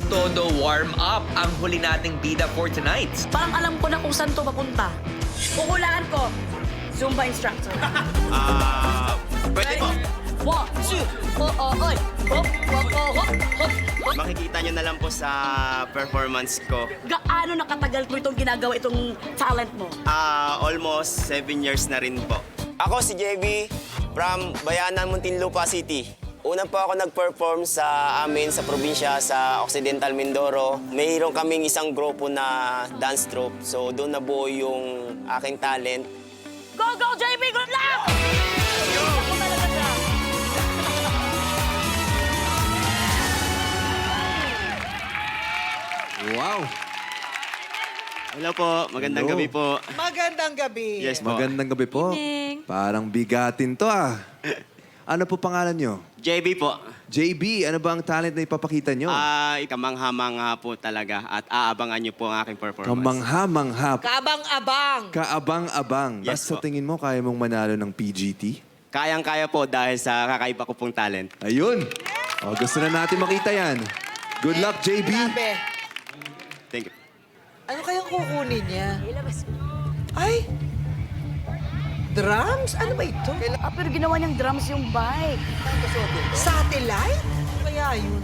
Todo warm up ang huli nating bida for tonight. Parang alam ko na kung saan to papunta. Pukulaan ko. Zumba instructor. Pwede po. 1, 2, oy. Hop, hop, hop, hop, hop. Makikita nyo na lang po sa performance ko. Gaano nakatagal ko itong ginagawa, itong talent mo? Almost 7 years na rin po. Ako si JB from Bayanan, Muntinlupa City. Una po ako nag-perform sa amin sa probinsya sa Occidental Mindoro. Mayroon kaming isang grupo na dance troupe. So doon nabuo yung aking talent. Go, go, JB! Good luck! Ako talaga siya. Wow! Hello po, magandang Hello. gabi po. Magandang gabi. Yes po. Magandang gabi po. Evening. Parang bigatin to ah. Ano po pangalan nyo? JB po. JB, ano ba ang talent na ipapakita nyo? Ikamangha-mangha po talaga at aabangan niyo po ang aking performance. Kamangha-mangha. Kabang-abang. Kaabang-abang. Yes Basta po. tingin mo, kaya mong manalo ng PGT? Kayang-kaya po dahil sa kakaiba ko pong talent. Ayun. O, gusto na natin makita yan. Good luck, JB. Grabe. Thank you. Ano kayang kukunin niya? Ay! Drums? Ano ba ito? Pero ginawa niyang drums yung bike. Satellite? Kaya yun.